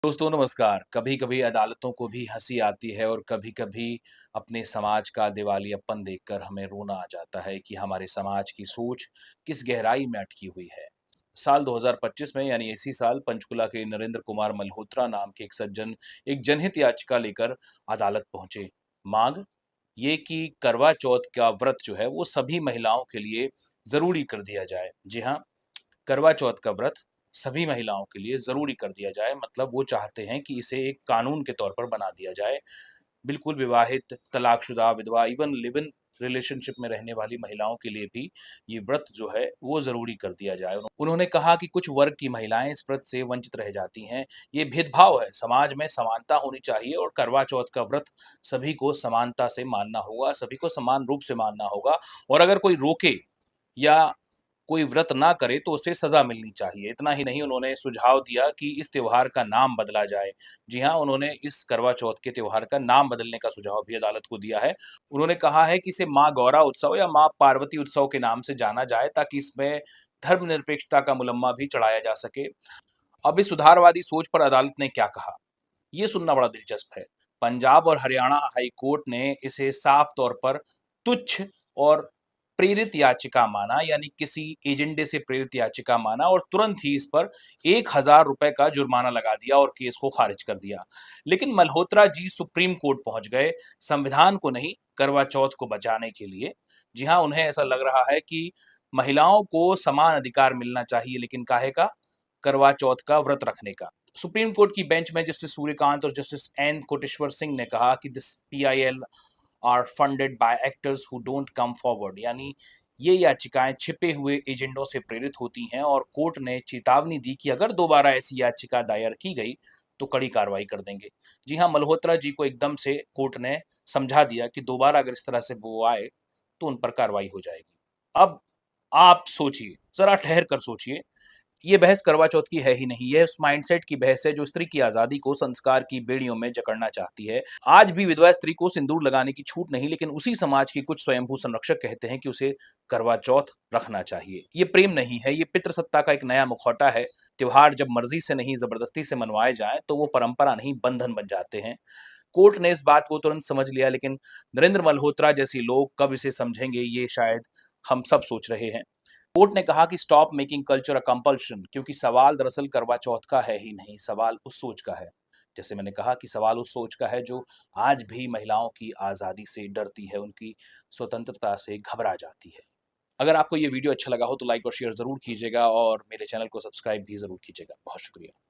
दोस्तों नमस्कार। कभी-कभी अदालतों को भी हँसी आती है और कभी-कभी अपने समाज का दिवालियापन देखकर हमें रोना आ जाता है कि हमारे समाज की सोच किस गहराई में अटकी हुई है। साल 2025 में यानी इसी साल पंचकुला के नरेंद्र कुमार मल्होत्रा नाम के एक सज्जन एक जनहित याचिका लेकर अदालत पहुँचे। मांग ये कि करवा चौथ का व्रत जो है वो सभी महिलाओं के लिए ज़रूरी कर दिया जाए। जी हाँ, करवा चौथ का व्रत सभी महिलाओं के लिए ज़रूरी कर दिया जाए मतलब वो चाहते हैं कि इसे एक कानून के तौर पर बना दिया जाए। बिल्कुल विवाहित, तलाकशुदा, विधवा इवन लिव इन रिलेशनशिप में रहने वाली महिलाओं के लिए भी ये व्रत जो है वो ज़रूरी कर दिया जाए। उन्होंने कहा कि कुछ वर्ग की महिलाएं इस व्रत से वंचित रह जाती हैं। ये भेदभाव है, समाज में समानता होनी चाहिए और करवा चौथ का व्रत सभी को समानता से मानना होगा, सभी को समान रूप से मानना होगा और अगर कोई रोके या कोई व्रत ना करे तो उसे सज़ा मिलनी चाहिए। इतना ही नहीं उन्होंने सुझाव दिया कि इस त्योहार का नाम बदला जाए। जी हाँ, उन्होंने इस करवा चौथ के त्योहार का नाम बदलने का सुझाव भी अदालत को दिया है। उन्होंने कहा है कि इसे माँ गौरा उत्सव या माँ पार्वती उत्सव के नाम से जाना जाए ताकि इसमें धर्मनिरपेक्षता का मुलम्मा भी चढ़ाया जा सके। अब इस सुधारवादी सोच पर अदालत ने क्या कहा? ये सुनना बड़ा दिलचस्प है। पंजाब और हरियाणा हाई कोर्ट ने इसे साफ तौर पर तुच्छ और प्रेरित याचिका माना यानी किसी एजेंडे से प्रेरित याचिका माना और तुरंत ही इस पर 1000 रुपए का जुर्माना लगा दिया और केस को खारिज कर दिया। लेकिन मल्होत्रा जी सुप्रीम कोर्ट पहुंच गए, संविधान को नहीं, करवा चौथ को बचाने के लिए। जी हाँ, उन्हें ऐसा लग रहा है कि महिलाओं को समान अधिकार मिलना चाहिए लेकिन काहे का? करवा चौथ का व्रत रखने का। सुप्रीम कोर्ट की बेंच में जस्टिस सूर्यकांत और जस्टिस एन कोटेश्वर सिंह ने कहा कि this PIL are funded by actors who don't come forward यानी ये याचिकाएं छिपे हुए एजेंडों से प्रेरित होती हैं और कोर्ट ने चेतावनी दी कि अगर दोबारा ऐसी याचिका दायर की गई तो कड़ी कार्रवाई कर देंगे। जी हाँ, मल्होत्रा जी को एकदम से कोर्ट ने समझा दिया कि दोबारा अगर इस तरह से वो आए तो उन पर कार्रवाई हो जाएगी। अब आप सोचिए, जरा ठहर कर सोचिए, ये बहस करवा चौथ की है ही नहीं, ये उस माइंडसेट की बहस है जो स्त्री की आज़ादी को संस्कार की बेड़ियों में जकड़ना चाहती है। आज भी विधवा स्त्री को सिंदूर लगाने की छूट नहीं, लेकिन उसी समाज के कुछ स्वयंभू संरक्षक कहते हैं कि उसे करवा चौथ रखना चाहिए। ये प्रेम नहीं है, ये पितृसत्ता का एक नया मुखौटा है। त्योहार जब मर्जी से नहीं, ज़बरदस्ती से मनवाए जाएँ, तो वो परंपरा नहीं, बंधन बन जाते हैं। कोर्ट ने इस बात को तुरंत समझ लिया, लेकिन नरेंद्र मल्होत्रा जैसे लोग कब इसे समझेंगे, ये शायद हम सब सोच रहे हैं। कोर्ट ने कहा कि stop making culture a compulsion क्योंकि सवाल दरअसल करवा चौथ का है ही नहीं, सवाल उस सोच का है। जैसे मैंने कहा कि सवाल उस सोच का है जो आज भी महिलाओं की आज़ादी से डरती है, उनकी स्वतंत्रता से घबरा जाती है। अगर आपको ये वीडियो अच्छा लगा हो तो लाइक और शेयर ज़रूर कीजिएगा और मेरे चैनल को सब्सक्राइब भी ज़रूर कीजिएगा। बहुत शुक्रिया।